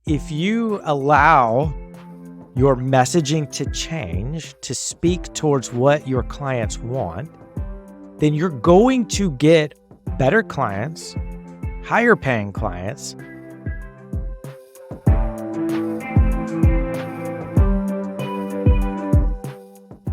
if you allow your messaging to change to speak towards what your clients want, then you're going to get better clients, higher paying clients.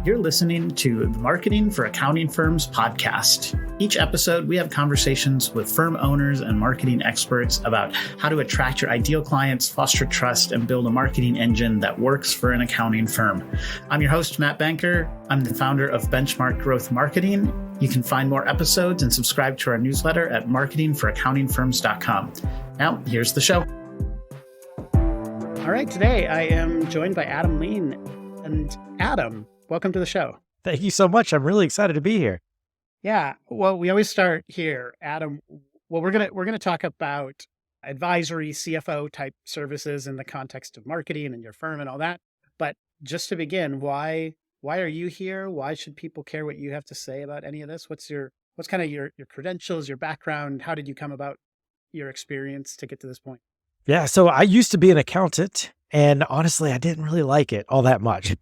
You're listening to the Marketing for Accounting Firms podcast. Each episode, we have conversations with firm owners and marketing experts about how to attract your ideal clients, foster trust, and build a marketing engine that works for an accounting firm. I'm your host, Matt Banker. I'm the founder of Benchmark Growth Marketing. You can find more episodes and subscribe to our newsletter at marketingforaccountingfirms.com. Now, here's the show. All right, today I am joined by Adam Lean. And Adam, welcome to the show. Thank you so much. I'm really excited to be here. Yeah. Well, we always start here, Adam. Well, we're gonna talk about advisory CFO type services in the context of marketing and your firm and all that. But just to begin, why are you here? Why should people care what you have to say about any of this? What's kind of your credentials, your background? How did you come about your experience to get to this point? Yeah. So I used to be an accountant, and honestly, I didn't really like it all that much.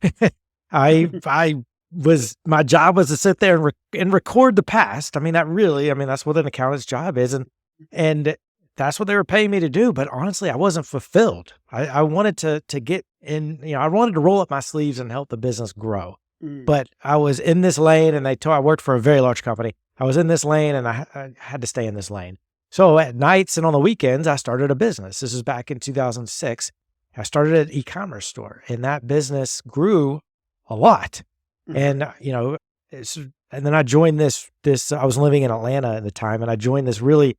My job was to sit there and record the past. That's what an accountant's job is. And that's what they were paying me to do. But honestly, I wasn't fulfilled. I wanted to get in, I wanted to roll up my sleeves and help the business grow. But I was in this lane, and I worked for a very large company. I was in this lane, and I had to stay in this lane. So at nights and on the weekends, I started a business. This was back in 2006. I started an e-commerce store, and that business grew a lot. And, and then I joined this, I was living in Atlanta at the time, and I joined this really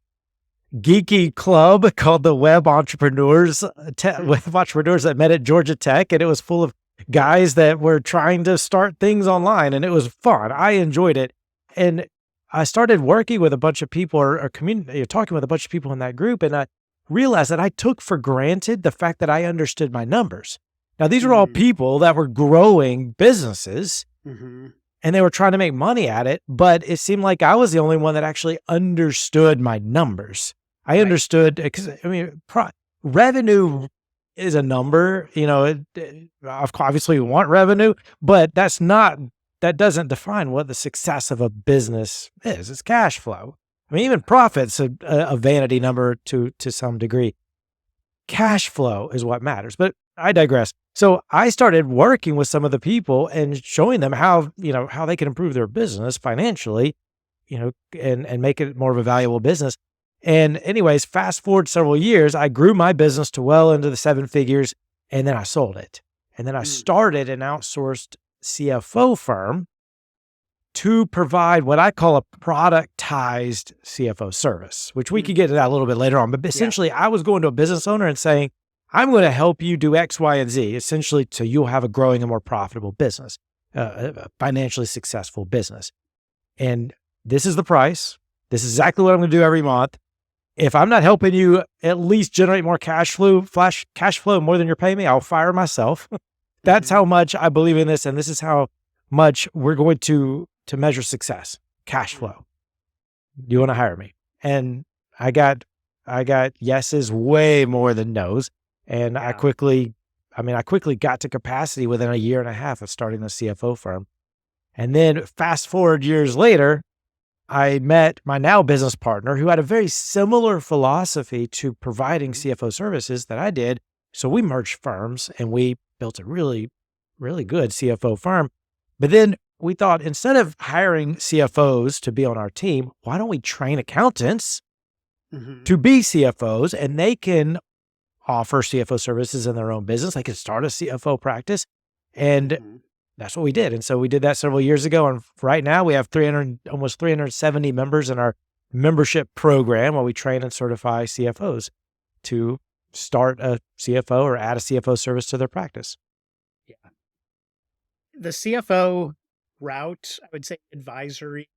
geeky club called the Web Entrepreneurs, Web Entrepreneurs that met at Georgia Tech. And it was full of guys that were trying to start things online, and it was fun. I enjoyed it. And I started working with a bunch of people or talking with a bunch of people in that group. And I realized that I took for granted the fact that I understood my numbers. Now, these were all people that were growing businesses, and they were trying to make money at it, but it seemed like I was the only one that actually understood my numbers. I understood, because revenue is a number, obviously we want revenue, but that doesn't define what the success of a business is. It's cash flow. Even profit's a vanity number to some degree. Cash flow is what matters, but I digress. So I started working with some of the people and showing them how they can improve their business financially, and make it more of a valuable business. And anyways, fast forward several years, I grew my business to well into the 7 figures, and then I sold it. And then I started an outsourced CFO firm to provide what I call a productized CFO service, which we could get to that a little bit later on. But essentially, I was going to a business owner and saying, I'm going to help you do X, Y, and Z, essentially so you'll have a growing and more profitable business, a financially successful business. And this is the price. This is exactly what I'm going to do every month. If I'm not helping you at least generate more cash flow more than you're paying me, I'll fire myself. That's how much I believe in this. And this is how much we're going to measure success, cash flow. Do you want to hire me? And I got yeses way more than no's. And I quickly got to capacity within a year and a half of starting the CFO firm. And then fast forward years later, I met my now business partner who had a very similar philosophy to providing CFO services that I did. So we merged firms and we built a really, really good CFO firm. But then we thought, instead of hiring CFOs to be on our team, why don't we train accountants to be CFOs, and they can offer CFO services in their own business. They can start a CFO practice. And that's what we did. And so we did that several years ago. And right now we have almost 370 members in our membership program, where we train and certify CFOs to start a CFO or add a CFO service to their practice. Yeah. The CFO route, I would say advisory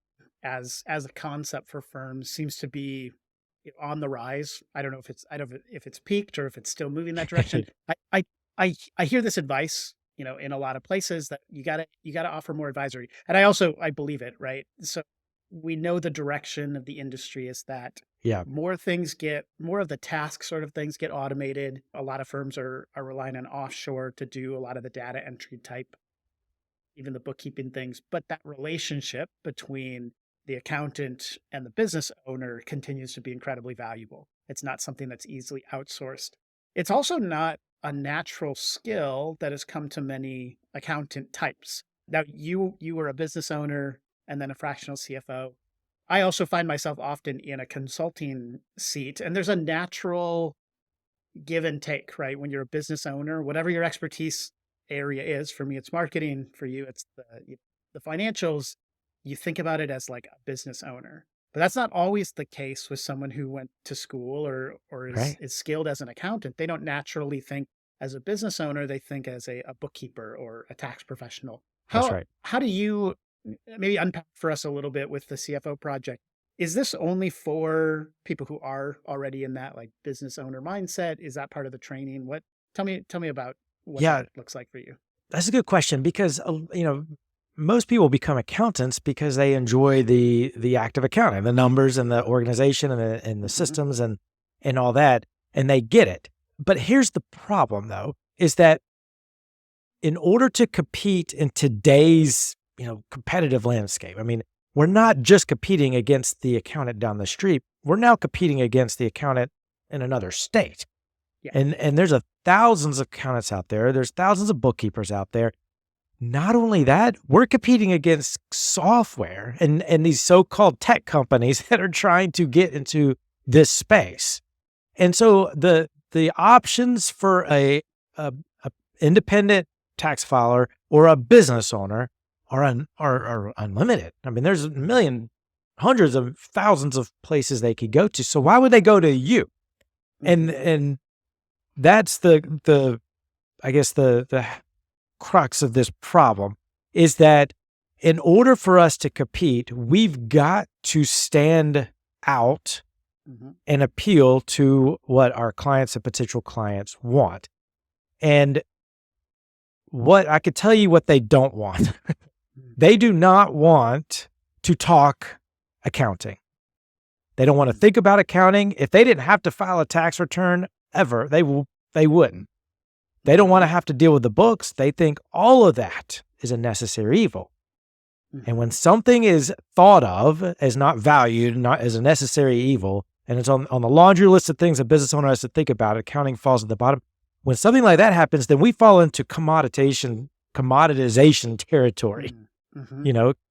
as a concept for firms, seems to be on the rise. I don't know if it's peaked or if it's still moving that direction. I hear this advice, in a lot of places, that you gotta offer more advisory. And I believe it, right? So we know the direction of the industry is that Yeah. more of the task sort of things get automated. A lot of firms are relying on offshore to do a lot of the data entry type, even the bookkeeping things. But that relationship between the accountant and the business owner continues to be incredibly valuable. It's not something that's easily outsourced. It's also not a natural skill that has come to many accountant types. Now, you were a business owner and then a fractional CFO. I also find myself often in a consulting seat, and there's a natural give and take, right? When you're a business owner, whatever your expertise area is, for me, it's marketing. For you, it's the financials. You think about it as like a business owner, but that's not always the case with someone who went to school or Right. is skilled as an accountant. They don't naturally think as a business owner. They think as a bookkeeper or a tax professional. That's How right. how do you maybe unpack for us a little bit with the CFO project? Is this only for people who are already in that like business owner mindset? Is that part of the training? What tell me about what Yeah. that looks like for you. That's a good question because, most people become accountants because they enjoy the act of accounting, the numbers and the organization and the Hmm. systems and all that, and they get it. But here's the problem though, is that in order to compete in today's, competitive landscape, I mean, we're not just competing against the accountant down the street. We're now competing against the accountant in another state. Yeah. And there's thousands of accountants out there. There's thousands of bookkeepers out there. Not only that, we're competing against software and these so-called tech companies that are trying to get into this space. And so the options for a independent tax filer or a business owner are unlimited. I mean, there's hundreds of thousands of places they could go to. So why would they go to you? Hmm. And that's the I guess the crux of this problem is that in order for us to compete, we've got to stand out Hmm. and appeal to what our clients and potential clients want. And what I could tell you what they don't want. They do not want to talk accounting. They don't want to think about accounting. If they didn't have to file a tax return ever, they wouldn't. They don't want to have to deal with the books. They think all of that is a necessary evil. And when something is thought of as not valued, not as a necessary evil, and it's on the laundry list of things a business owner has to think about, accounting falls at the bottom. When something like that happens, then we fall into commoditization territory. Hmm.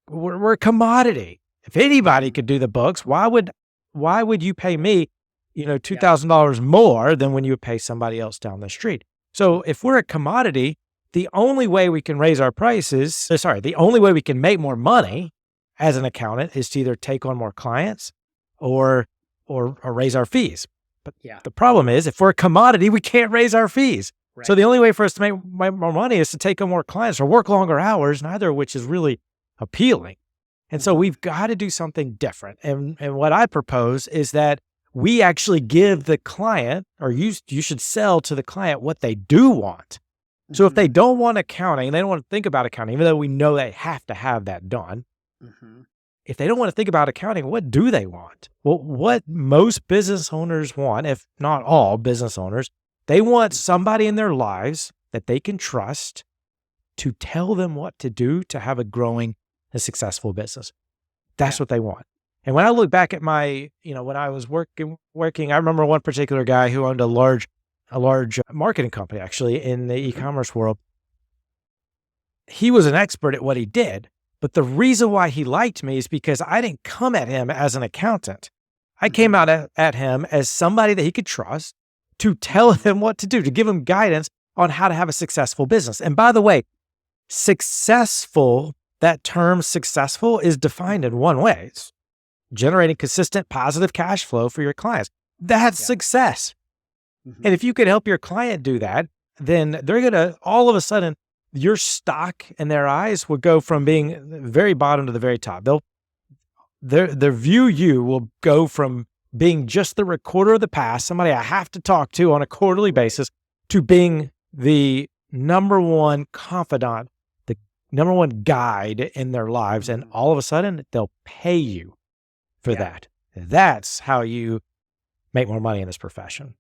We're a commodity. If anybody could do the books, why would you pay me, Yeah. $2,000 more than when you would pay somebody else down the street? So if we're a commodity, the only way we can raise our prices, the only way we can make more money as an accountant is to either take on more clients or raise our fees. But Yeah. the problem is, if we're a commodity, we can't raise our fees. So Right. the only way for us to make more money is to take on more clients or work longer hours, neither of which is really appealing. And so Hmm. we've got to do something different. And what I propose is that we actually give the client, or you should sell to the client what they do want. So if they Hmm. don't want accounting, they don't want to think about accounting, even though we know they have to have that done. Hmm. If they don't want to think about accounting, what do they want? Well, what most business owners want, if not all business owners, they want somebody in their lives that they can trust to tell them what to do to have a growing and successful business. That's Yeah. what they want. And when I look back at my, when I was working, I remember one particular guy who owned a large marketing company actually in the Hmm. e-commerce world. He was an expert at what he did, but the reason why he liked me is because I didn't come at him as an accountant. I came Hmm. out at him as somebody that he could trust to tell him what to do, to give him guidance on how to have a successful business. And by the way, successful, that term successful is defined in one way. It's generating consistent positive cash flow for your clients. That's Yeah. success. Hmm. And if you could help your client do that, then they're going to, all of a sudden, your stock in their eyes will go from being very bottom to the very top. Their view you will go from being just the recorder of the past, somebody I have to talk to on a quarterly Right. basis, to being the number one confidant, the number one guide in their lives. And Mhm. all of a sudden, they'll pay you for that. That's how you make more money in this profession.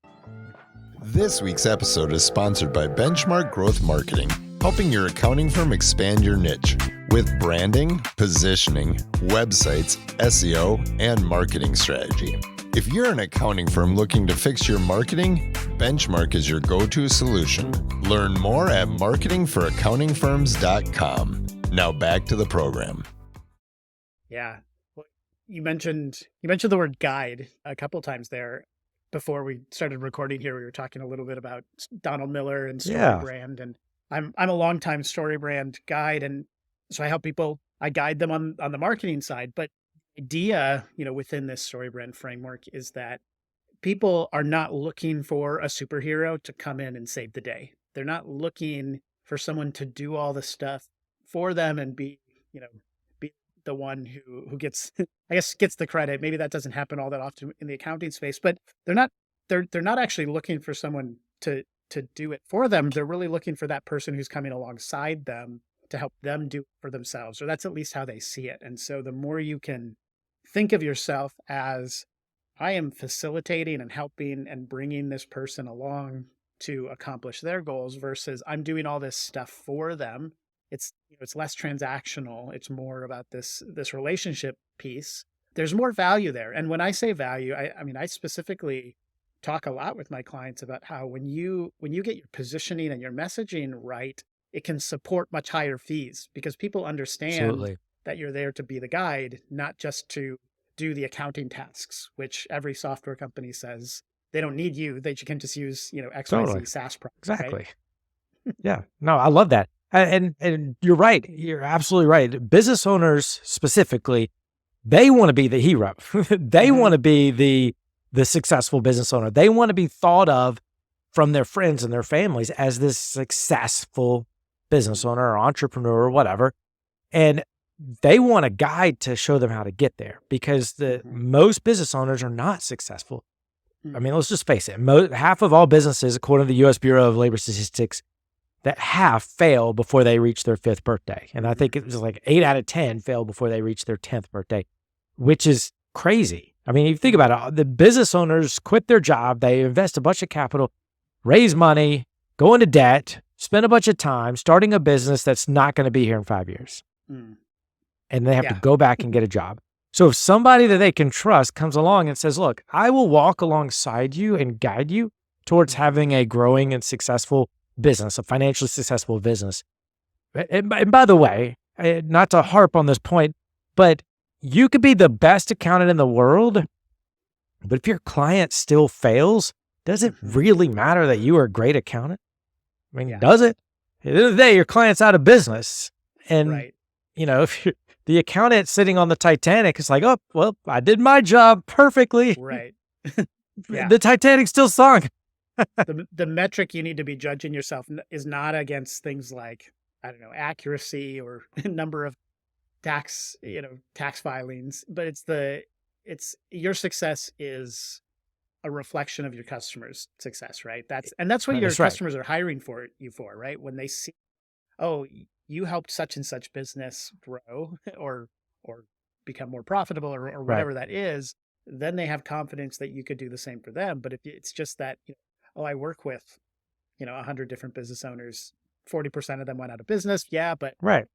This week's episode is sponsored by Benchmark Growth Marketing, helping your accounting firm expand your niche with branding, positioning, websites, SEO, and marketing strategy. If you're an accounting firm looking to fix your marketing, Benchmark is your go-to solution. Learn more at marketingforaccountingfirms.com. Now back to the program. Yeah. Well, you mentioned the word guide a couple times there. Before we started recording here, we were talking a little bit about Donald Miller and StoryBrand, and I'm a longtime StoryBrand guide, and so I help people. I guide them on the marketing side, but the idea, within this StoryBrand framework is that people are not looking for a superhero to come in and save the day. They're not looking for someone to do all the stuff for them and be the one who gets, I guess, gets the credit. Maybe that doesn't happen all that often in the accounting space, but they're not actually looking for someone to do it for them. They're really looking for that person who's coming alongside them to help them do it for themselves, or that's at least how they see it. And so the more you can think of yourself as, I am facilitating and helping and bringing this person along to accomplish their goals versus I'm doing all this stuff for them. It's less transactional. It's more about this relationship piece. There's more value there. And when I say value, I specifically talk a lot with my clients about how when you get your positioning and your messaging right, it can support much higher fees because people understand that you're there to be the guide, not just to do the accounting tasks, which every software company says they don't need you. They can just use, XYZ SaaS product. Exactly. Right? Yeah. No, I love that. And you're right. You're absolutely right. Business owners specifically, they want to be the hero. They want to be the successful business owner. They want to be thought of from their friends and their families as this successful business owner or entrepreneur or whatever. And they want a guide to show them how to get there because most business owners are not successful. I mean, let's just face it. Half of all businesses, according to the U.S. Bureau of Labor Statistics, that half fail before they reach their 5th birthday. And I think it was like 8 out of 10 fail before they reach their 10th birthday, which is crazy. I mean, if you think about it, the business owners quit their job, they invest a bunch of capital, raise money, go into debt, spend a bunch of time starting a business that's not going to be here in 5 years. And they have to go back and get a job. So if somebody that they can trust comes along and says, look, I will walk alongside you and guide you towards having a growing and successful business, a financially successful business. And by the way, not to harp on this point, but you could be the best accountant in the world, but if your client still fails, does it really matter that you are a great accountant? I mean, does it? At the end of the day, your client's out of business. And, if you're the accountant sitting on the Titanic, it's like, oh, well, I did my job perfectly. Right. The Titanic still sunk. The metric you need to be judging yourself is not against things like, I don't know, accuracy or number of tax filings, but it's your success is a reflection of your customers' success, right? That's what your customers are hiring you for, right? When they see, oh, you helped such and such business grow or become more profitable or whatever that is, then they have confidence that you could do the same for them. But if it's just that, I work with, 100 different business owners, 40% of them went out of business. Yeah, but I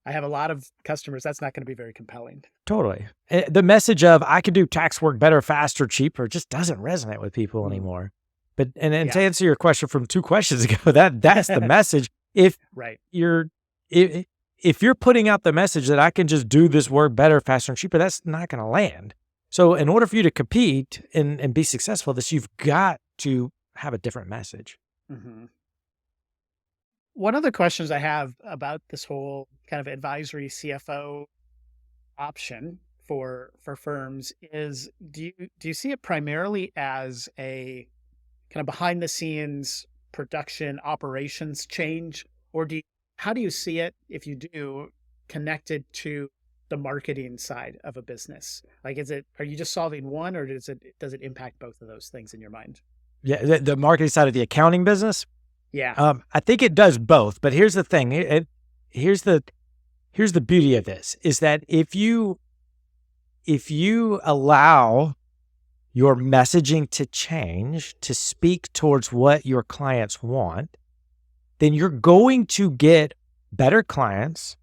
have a lot of customers. That's not going to be very compelling. Totally. The message of I can do tax work better, faster, cheaper just doesn't resonate with people anymore. But to answer your question from 2 questions ago, that's the message. If you're putting out the message that I can just do this work better, faster, and cheaper, that's not going to land. So in order for you to compete and be successful, you've got to have a different message. Mm-hmm. One of the questions I have about this whole kind of advisory CFO option for firms is, do you see it primarily as a kind of behind the scenes production operations change, or how do you see it, if you do, connected to the marketing side of a business? Like, are you just solving one, or does it impact both of those things in your mind? Yeah, the marketing side of the accounting business. Yeah. I think it does both, but here's the thing. Here's the beauty of this is that if you if you allow your messaging to change, to speak towards what your clients want, then you're going to get better clients,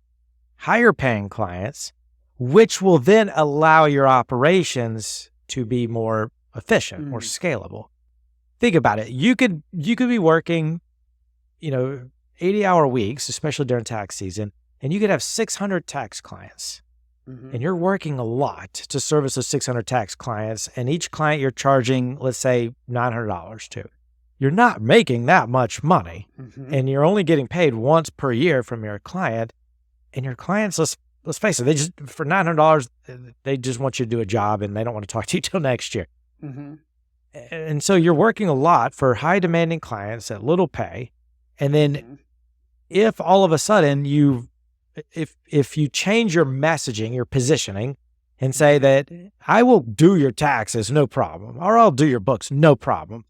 higher paying clients, which will then allow your operations to be more efficient, more scalable. Think about it. You could be working, 80-hour weeks, especially during tax season, and you could have 600 tax clients. And you're working a lot to service those 600 tax clients, and each client you're charging, let's say, $900 to. You're not making that much money, and you're only getting paid once per year from your client. And your clients, let's face it, they just, for $900, they just want you to do a job, and they don't want to talk to you till next year. And so you're working a lot for high demanding clients at little pay, and then if all of a sudden if you change your messaging, your positioning, and say that I will do your taxes, no problem, or I'll do your books, no problem.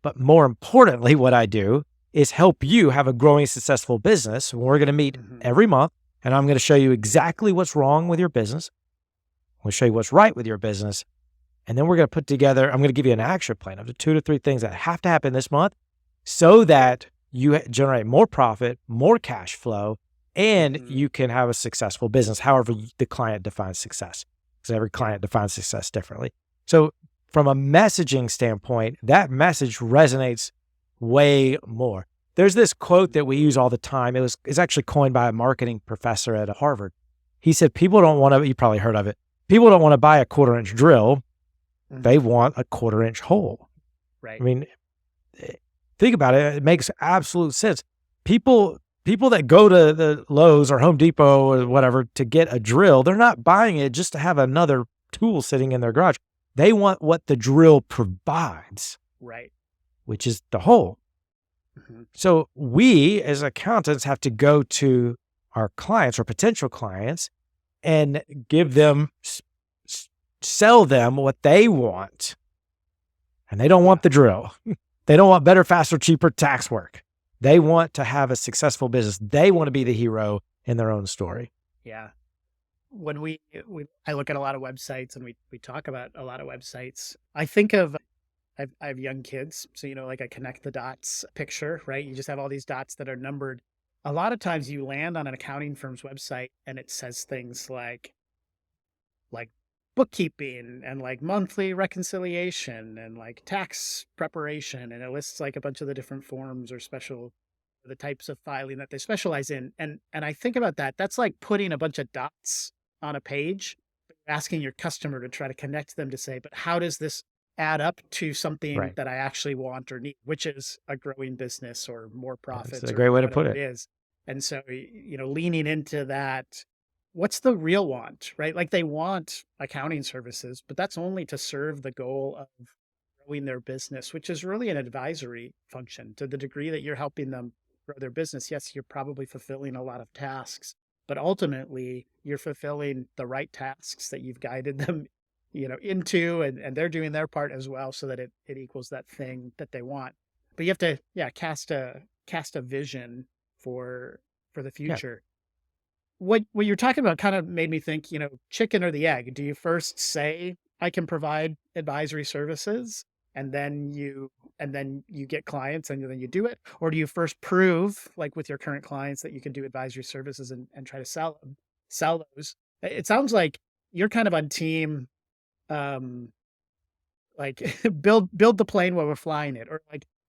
But more importantly, what I do is help you have a growing, successful business. We're going to meet every month, and I'm going to show you exactly what's wrong with your business. I'm going to show you what's right with your business. And then we're going to put together, I'm going to give you an action plan of the 2 to 3 things that have to happen this month so that you generate more profit, more cash flow, and you can have a successful business, however the client defines success, because every client defines success differently. So from a messaging standpoint, that message resonates way more. There's this quote that we use all the time. It's actually coined by a marketing professor at Harvard. He said, people don't want to, you probably heard of it, people don't want to buy a 1/4-inch drill. They want a 1/4-inch hole. Right. I mean, think about it. It makes absolute sense. People that go to the Lowe's or Home Depot or whatever to get a drill, they're not buying it just to have another tool sitting in their garage. They want what the drill provides, right, which is the hole. So we as accountants have to go to our clients or potential clients and give them, sell them what they want. And they don't want the drill. They don't want better, faster, cheaper tax work. They want to have a successful business. They want to be the hero in their own story. Yeah. When I look at a lot of websites and we talk about a lot of websites, I think of, I have young kids. So, like a connect the dots picture, right? You just have all these dots that are numbered. A lot of times you land on an accounting firm's website and it says things like bookkeeping and like monthly reconciliation and like tax preparation. And it lists like a bunch of the different forms or the types of filing that they specialize in. And I think about that. That's like putting a bunch of dots on a page, asking your customer to try to connect them to say, but how does this add up to something that I actually want or need, which is a growing business or more profits? That's a great way to put it. It is. And so, leaning into that, what's the real want, right? Like they want accounting services, but that's only to serve the goal of growing their business, which is really an advisory function. To the degree that you're helping them grow their business, yes, you're probably fulfilling a lot of tasks, but ultimately you're fulfilling the right tasks that you've guided them, into, and they're doing their part as well so that it equals that thing that they want. But you have to, cast a vision for the future. What you're talking about kind of made me think, chicken or the egg. Do you first say I can provide advisory services and then you get clients and then you do it? Or do you first prove, like with your current clients, that you can do advisory services and try to sell those? It sounds like you're kind of on team, like build the plane while we're flying it, or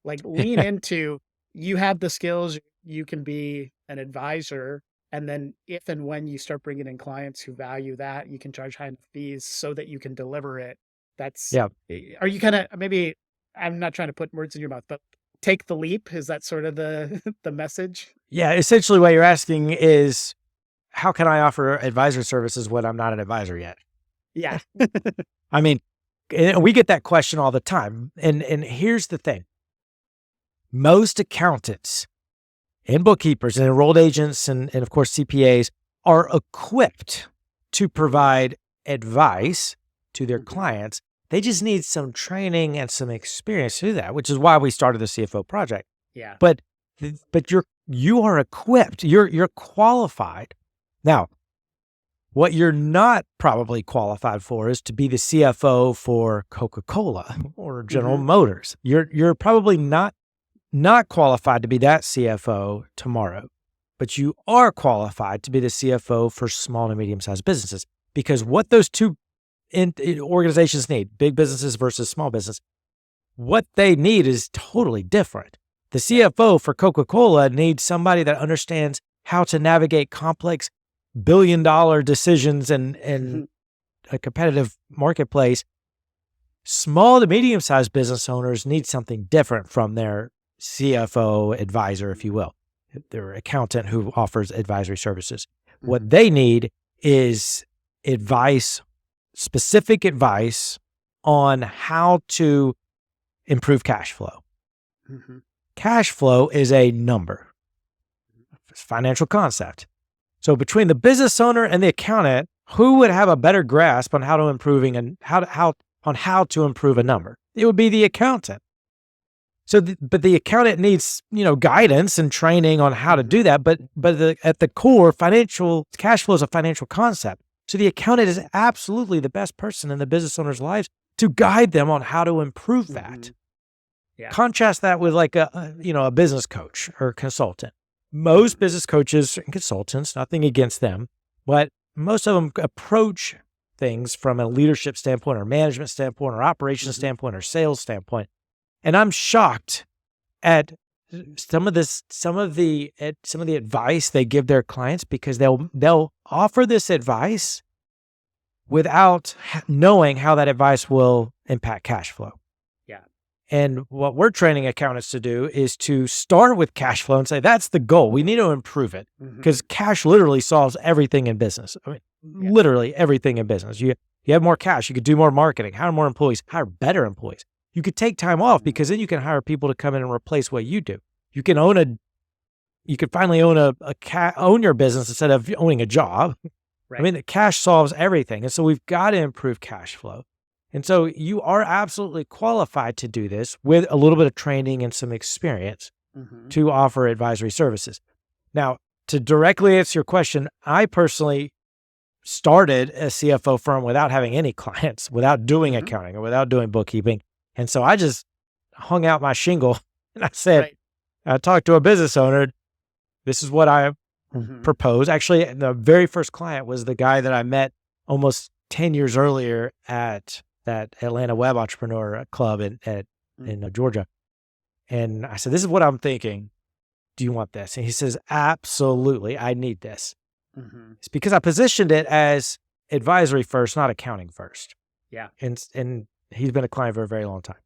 like lean into, you have the skills, you can be an advisor. And then if and when you start bringing in clients who value that, you can charge high enough fees so that you can deliver it. Are you kind of, maybe, I'm not trying to put words in your mouth, but take the leap? Is that sort of the message? Yeah. Essentially what you're asking is, how can I offer advisor services when I'm not an advisor yet? Yeah. I mean, we get that question all the time. And here's the thing. Most accountants and bookkeepers and enrolled agents and of course CPAs are equipped to provide advice to their clients. They just need some training and some experience to do that, which is why we started the CFO Project. Yeah. But you are equipped. You're qualified. Now, What you're not probably qualified for is to be the CFO for Coca-Cola or General Motors. You're probably not qualified to be that CFO tomorrow, but you are qualified to be the CFO for small and medium-sized businesses, because what those two organizations need, big businesses versus small business, what they need is totally different. The CFO for Coca-Cola needs somebody that understands how to navigate complex billion-dollar decisions in a competitive marketplace. Small to medium-sized business owners need something different from their CFO advisor, if you will, their accountant who offers advisory services. What they need is advice, specific advice on how to improve cash flow. Cash flow is a number. It's a financial concept. So between the business owner and the accountant, who would have a better grasp on how to improve a number? It would be the accountant. So, but the accountant needs, guidance and training on how to do that. But at the core, financial cash flow is a financial concept. So the accountant is absolutely the best person in the business owner's lives to guide them on how to improve that. Yeah. Contrast that with like a business coach or consultant. Most business coaches and consultants, nothing against them, but most of them approach things from a leadership standpoint or management standpoint or operations standpoint or sales standpoint. And I'm shocked at some of the advice they give their clients, because they'll offer this advice without knowing how that advice will impact cash flow. Yeah. And what we're training accountants to do is to start with cash flow and say, that's the goal. We need to improve it, because cash literally solves everything in business. I mean, literally everything in business. You have more cash, you could do more marketing, hire more employees, hire better employees. You could take time off, because then you can hire people to come in and replace what you do. You can finally own your business instead of owning a job. Right. I mean, the cash solves everything. And so we've got to improve cash flow. And so you are absolutely qualified to do this with a little bit of training and some experience to offer advisory services. Now, to directly answer your question, I personally started a CFO firm without having any clients, without doing accounting or without doing bookkeeping. And so I just hung out my shingle and I said, I talked to a business owner. This is what I propose. Actually, the very first client was the guy that I met almost 10 years earlier at that Atlanta Web Entrepreneur Club in Georgia. And I said, this is what I'm thinking. Do you want this? And he says, absolutely. I need this. It's because I positioned it as advisory first, not accounting first. Yeah. And he's been a client for a very long time.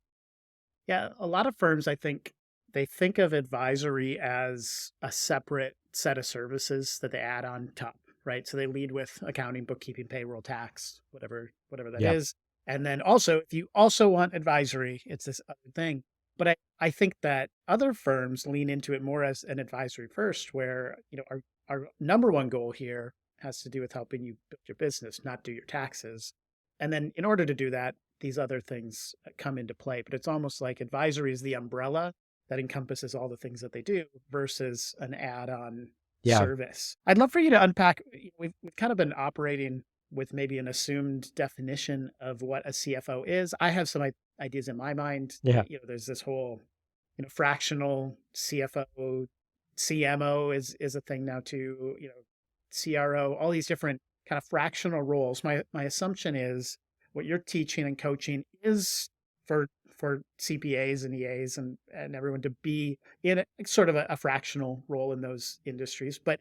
Yeah. A lot of firms, I think, they think of advisory as a separate set of services that they add on top, right? So they lead with accounting, bookkeeping, payroll, tax, whatever that is. And then also, if you also want advisory, it's this other thing. But I think that other firms lean into it more as an advisory first, where, our number one goal here has to do with helping you build your business, not do your taxes. And then in order to do that, these other things come into play. But it's almost like advisory is the umbrella that encompasses all the things that they do versus an add-on service. I'd love for you to unpack. We've kind of been operating with maybe an assumed definition of what a CFO is. I have some ideas in my mind. Yeah. There's this whole, fractional CFO, CMO is a thing now too, CRO, all these different kind of fractional roles. My assumption is what you're teaching and coaching is for CPAs and EAs and everyone to be in a sort of a fractional role in those industries. But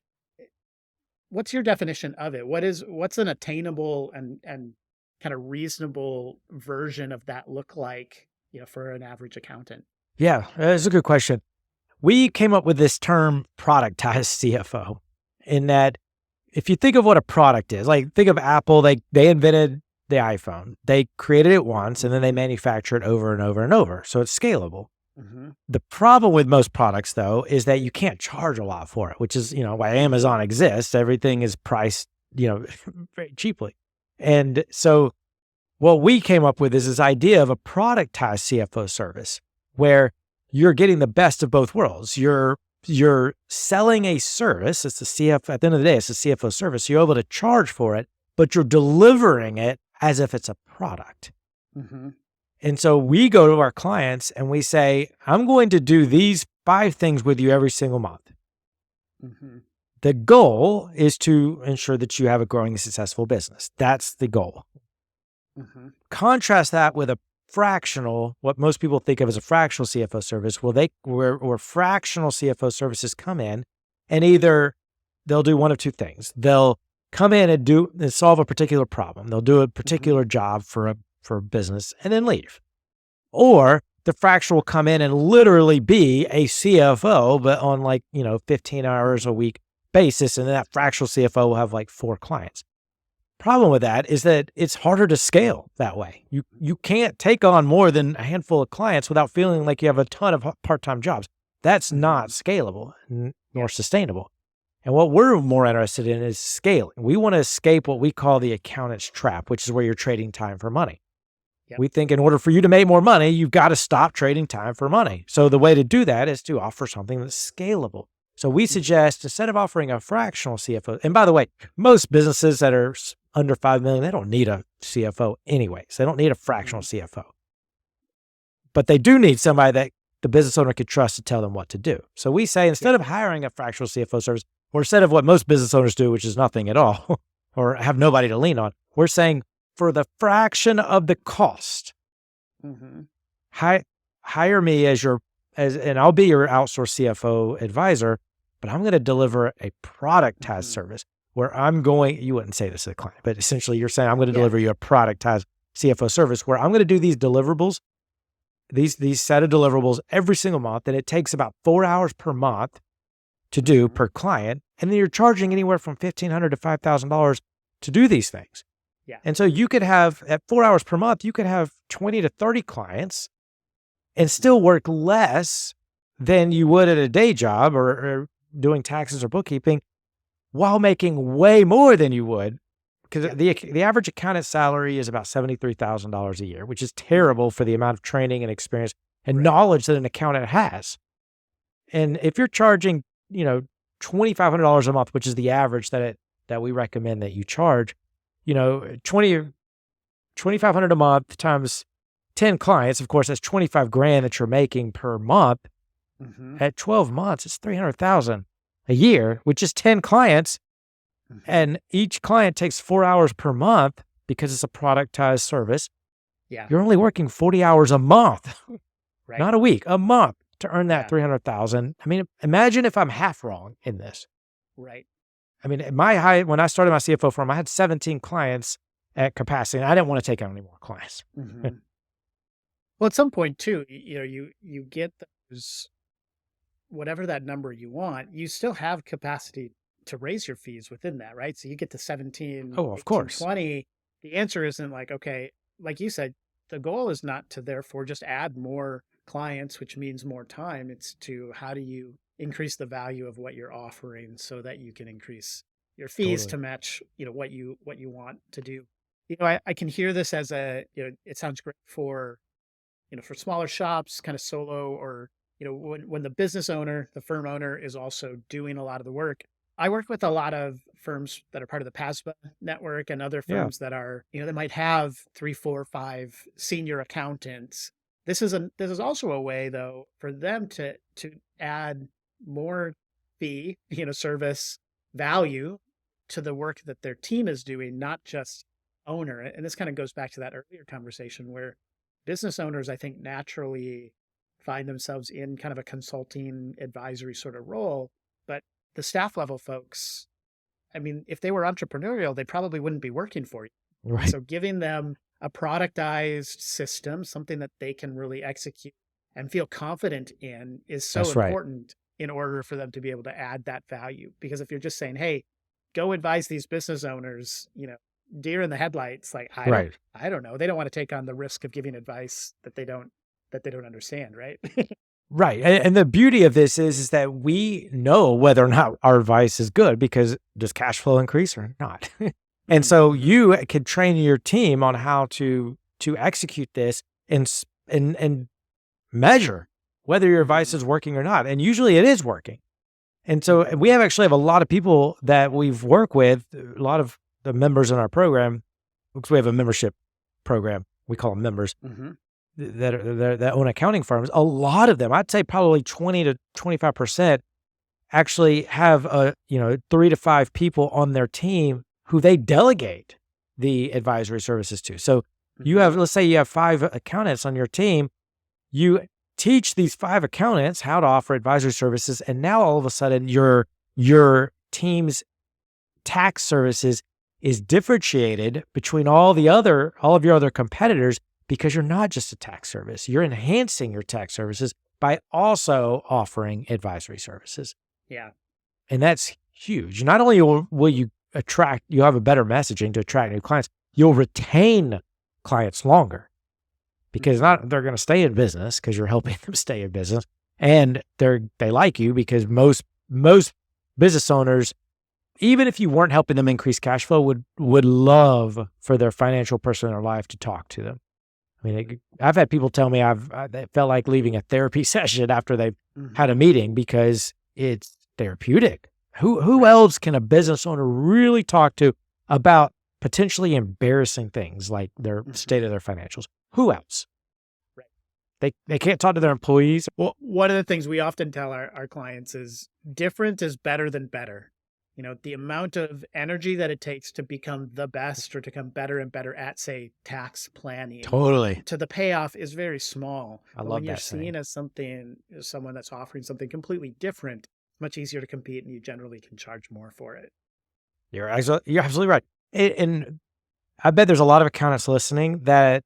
what's your definition of it? What's an attainable and kind of reasonable version of that look like, for an average accountant? Yeah, that's a good question. We came up with this term productized CFO, in that if you think of what a product is, like think of Apple, they invented the iPhone. They created it once and then they manufacture it over and over and over. So it's scalable. The problem with most products, though, is that you can't charge a lot for it, which is, why Amazon exists. Everything is priced, very cheaply. And so what we came up with is this idea of a productized CFO service, where you're getting the best of both worlds. You're you're selling a service. It's at the end of the day, it's a CFO service. So you're able to charge for it, but you're delivering it as if it's a product. Mm-hmm. And so we go to our clients and we say, I'm going to do these 5 things with you every single month. Mm-hmm. The goal is to ensure that you have a growing and successful business. That's the goal. Mm-hmm. Contrast that with a fractional, what most people think of as a fractional CFO service, where fractional CFO services come in and either they'll do one of 2 things. They'll come in and solve a particular problem. They'll do a particular job for a business and then leave. Or the fractional will come in and literally be a CFO, but on 15 hours a week basis. And then that fractional CFO will have 4 clients. Problem with that is that it's harder to scale that way. You can't take on more than a handful of clients without feeling like you have a ton of part-time jobs. That's not scalable nor sustainable. And what we're more interested in is scaling. We want to escape what we call the accountant's trap, which is where you're trading time for money. Yep. We think in order for you to make more money, you've got to stop trading time for money. So the way to do that is to offer something that's scalable. So we suggest instead of offering a fractional CFO, and by the way, most businesses that are under 5 million, they don't need a CFO anyways. They don't need a fractional CFO. But they do need somebody that the business owner could trust to tell them what to do. So we say instead of hiring a fractional CFO service, or instead of what most business owners do, which is nothing at all, or have nobody to lean on, we're saying for the fraction of the cost, hire me and I'll be your outsourced CFO advisor, but I'm going to deliver a productized service where you wouldn't say this to the client, but essentially you're saying I'm going to deliver you a productized CFO service where I'm going to do these deliverables, these set of deliverables every single month, and it takes about 4 hours per month to do per client. And then you're charging anywhere from $1,500 to $5,000 to do these things. Yeah. And so you could have, at 4 hours per month, you could have 20 to 30 clients and still work less than you would at a day job or doing taxes or bookkeeping while making way more than you would. Because the average accountant salary is about $73,000 a year, which is terrible for the amount of training and experience and knowledge that an accountant has. And if you're charging, $2,500 a month, which is the average that we recommend that you charge, $2,500 a month times 10 clients, of course, that's $25,000 that you're making per month. At 12 months, it's $300,000 a year, which is 10 clients. And each client takes 4 hours per month because it's a productized service. Yeah. You're only working 40 hours a month, not a week, a month to earn that $300,000. I mean, imagine if I'm half wrong in this. Right. I mean, when I started my CFO firm, I had 17 clients at capacity, and I didn't want to take on any more clients. Well, at some point too, you get those, whatever that number you want, you still have capacity to raise your fees within that, right? So you get to 17, of 18, course. 20. The answer isn't okay, like you said, the goal is not to therefore just add more clients, which means more time. It's to how do you increase the value of what you're offering so that you can increase your fees to match, what you want to do. I can hear this as it sounds great for, for smaller shops, kind of solo, or, when the business owner, the firm owner is also doing a lot of the work. I work with a lot of firms that are part of the PASPA network and other firms that are, they might have 3, 4, 5 senior accountants. This is also a way though for them to add more fee, service value to the work that their team is doing, not just owner. And this kind of goes back to that earlier conversation where business owners, I think, naturally find themselves in kind of a consulting advisory sort of role, but the staff level folks, I mean, if they were entrepreneurial, they probably wouldn't be working for you. Right. So giving them a productized system, something that they can really execute and feel confident in is so important in order for them to be able to add that value. Because if you're just saying, hey, go advise these business owners, deer in the headlights, I don't know. They don't want to take on the risk of giving advice that they don't understand, right? Right. And the beauty of this is that we know whether or not our advice is good because does cash flow increase or not? And so you can train your team on how to execute this and measure whether your advice is working or not. And usually it is working. And so we actually have a lot of people that we've worked with, a lot of the members in our program, because we have a membership program. We call them members that own accounting firms. A lot of them, I'd say probably 20 to 25%, actually have 3 to 5 people on their team who they delegate the advisory services to. So you have, let's say you have 5 accountants on your team. You teach these 5 accountants how to offer advisory services, and now all of a sudden your team's tax services is differentiated between all of your other competitors, because you're not just a tax service. You're enhancing your tax services by also offering advisory services. Yeah. And that's huge. Not only will you have a better messaging to attract new clients, you'll retain clients longer, because they're going to stay in business because you're helping them stay in business, and they like you because most business owners, even if you weren't helping them increase cash flow, would love for their financial person in their life to talk to them. I mean, I've had people tell me it felt like leaving a therapy session after they've had a meeting, because it's therapeutic. Who else can a business owner really talk to about potentially embarrassing things like their state of their financials? Who else? Right. They can't talk to their employees. Well, one of the things we often tell our clients is different is better than better. The amount of energy that it takes to become the best or to become better and better at, say, tax planning. Totally. To the payoff is very small. I love when that you're saying. seen as someone that's offering something completely different, it's much easier to compete, and you generally can charge more for it. You're absolutely right. And I bet there's a lot of accountants listening that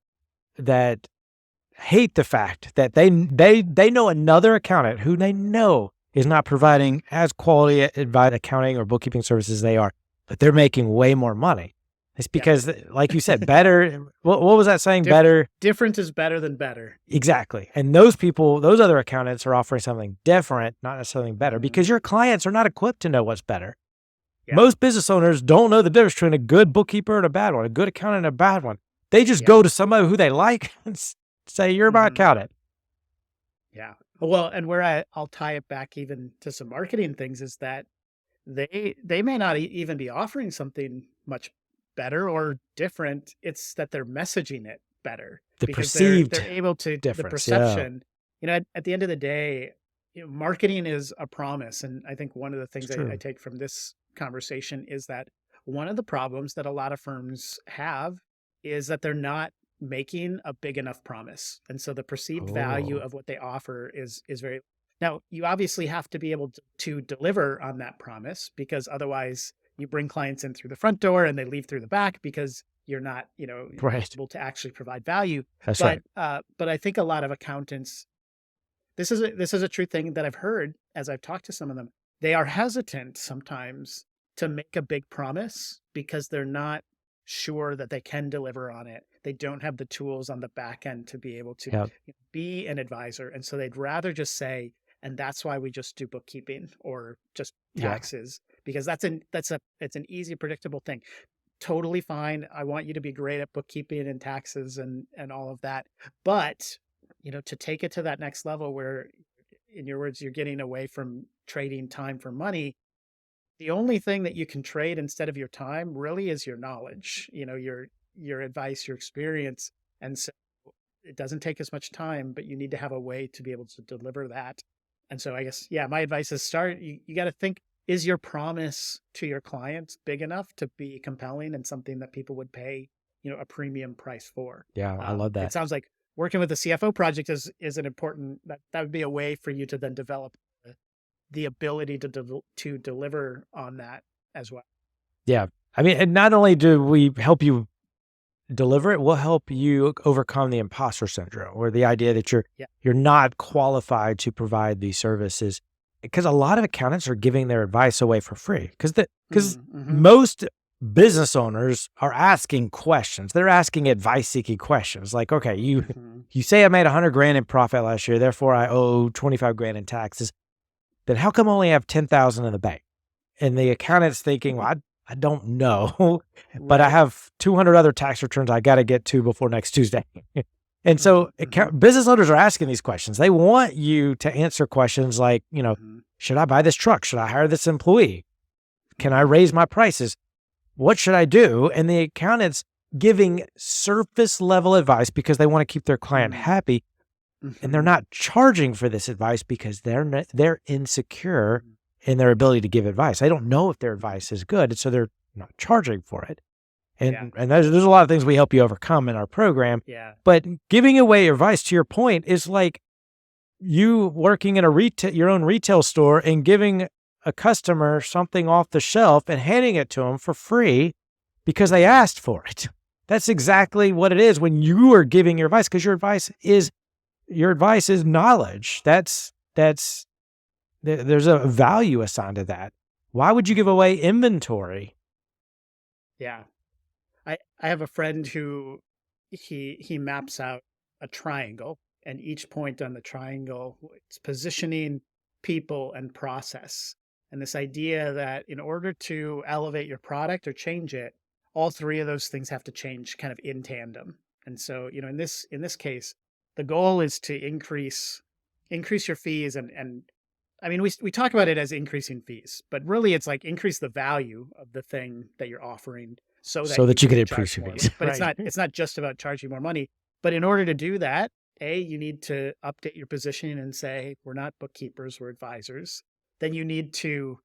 hate the fact that they know another accountant who they know is not providing as quality advice, accounting or bookkeeping services they are, but they're making way more money. It's because, like you said, better. What was that saying? Better. Different is better than better. Exactly. And those other accountants are offering something different, not necessarily better, because your clients are not equipped to know what's better. Yeah. Most business owners don't know the difference between a good bookkeeper and a bad one, a good accountant and a bad one. They just go to somebody who they like and say, "You're my accountant." Yeah. Well, and where I'll tie it back even to some marketing things is that they may not even be offering something much better or different. It's that they're messaging it better. The because perceived they're able to, difference, the perception. At the end of the day, marketing is a promise. And I think one of the things I take from this conversation is that one of the problems that a lot of firms have is that they're not making a big enough promise. And so the perceived value of what they offer is very, now you obviously have to be able to deliver on that promise, because otherwise you bring clients in through the front door and they leave through the back because you're not, able to actually provide value. That's right. But I think a lot of accountants, this is a true thing that I've heard as I've talked to some of them. They are hesitant sometimes to make a big promise because they're not sure that they can deliver on it. They don't have the tools on the back end to be able to be an advisor. And so they'd rather just say, and that's why we just do bookkeeping or just taxes, because it's an easy, predictable thing. Totally fine. I want you to be great at bookkeeping and taxes and all of that. But, to take it to that next level where, in your words, you're getting away from trading time for money, the only thing that you can trade instead of your time really is your knowledge, your advice, your experience. And so it doesn't take as much time, but you need to have a way to be able to deliver that. And so I guess, my advice is you got to think, is your promise to your clients big enough to be compelling and something that people would pay, a premium price for? Yeah, I love that. It sounds like working with the CFO project is an important, that would be a way for you to then develop the ability to deliver on that as well. Yeah. I mean, and not only do we help you deliver it, we'll help you overcome the imposter syndrome, or the idea that you're not qualified to provide these services. Because a lot of accountants are giving their advice away for free. Because most business owners are asking questions. They're asking advice-seeking questions. Like, okay, you say I made $100,000 in profit last year, therefore I owe $25,000 in taxes. Then how come I only have $10,000 in the bank? And the accountant's thinking, well, I don't know, but I have 200 other tax returns I got to get to before next Tuesday. And so business owners are asking these questions. They want you to answer questions like, should I buy this truck? Should I hire this employee? Can I raise my prices? What should I do? And the accountant's giving surface level advice because they want to keep their client happy. And they're not charging for this advice because they're insecure in their ability to give advice. They don't know if their advice is good. And so they're not charging for it. And there's a lot of things we help you overcome in our program. Yeah. But giving away advice, to your point, is like you working in your own retail store and giving a customer something off the shelf and handing it to them for free because they asked for it. That's exactly what it is when you are giving your advice, because your advice is knowledge. There's a value assigned to that. Why would you give away inventory? Yeah. I have a friend who he maps out a triangle, and each point on the triangle, it's positioning, people, and process. And this idea that in order to elevate your product or change it, all three of those things have to change kind of in tandem. And so, in this case, the goal is to increase your fees. And I mean, we talk about it as increasing fees, but really it's like increase the value of the thing that you're offering so that you can increase your fees. But it's not just about charging more money. But in order to do that, you need to update your positioning and say, we're not bookkeepers, we're advisors. Then you need to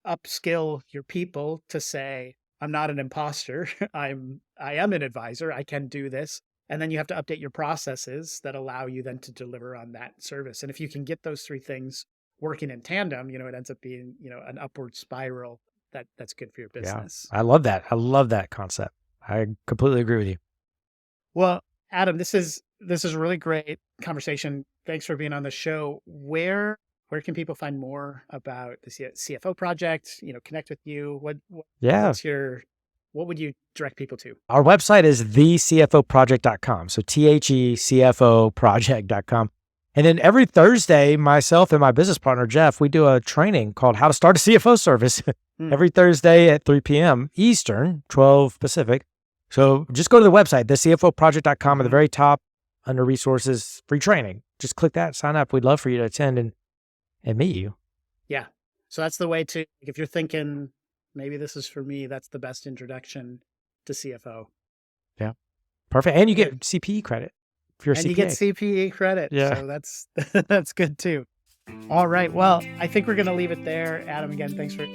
upskill your people to say, I'm not an imposter. I am an advisor. I can do this. And then you have to update your processes that allow you then to deliver on that service. And if you can get those three things working in tandem, it ends up being, an upward spiral that's good for your business. Yeah, I love that. I love that concept. I completely agree with you. Well, Adam, this is a really great conversation. Thanks for being on the show. Where can people find more about the CFO Project? Connect with you. What would you direct people to? Our website is thecfoproject.com. So thecfoproject.com. And then every Thursday, myself and my business partner, Jeff, we do a training called How to Start a CFO Service every Thursday at 3 p.m. Eastern, 12 Pacific. So just go to the website, thecfoproject.com, at the very top under resources, free training. Just click that, sign up. We'd love for you to attend and meet you. Yeah. So that's the way to, if you're thinking, maybe this is for me, that's the best introduction to CFO. Yeah. Perfect. And you get CPE credit if you're a CPA. And you get CPE credit. Yeah. So that's good too. All right. Well, I think we're going to leave it there. Adam, again, thanks for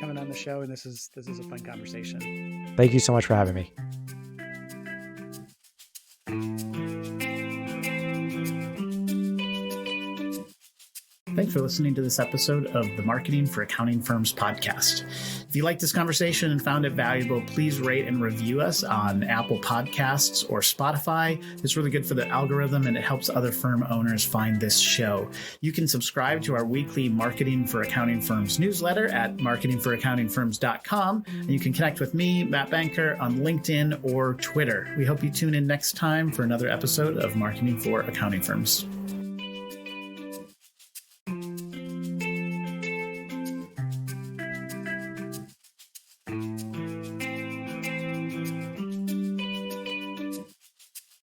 coming on the show. And this is a fun conversation. Thank you so much for having me. Thanks for listening to this episode of the Marketing for Accounting Firms podcast. If you liked this conversation and found it valuable, please rate and review us on Apple Podcasts or Spotify. It's really good for the algorithm and it helps other firm owners find this show. You can subscribe to our weekly Marketing for Accounting Firms newsletter at marketingforaccountingfirms.com. And you can connect with me, Matt Banker, on LinkedIn or Twitter. We hope you tune in next time for another episode of Marketing for Accounting Firms.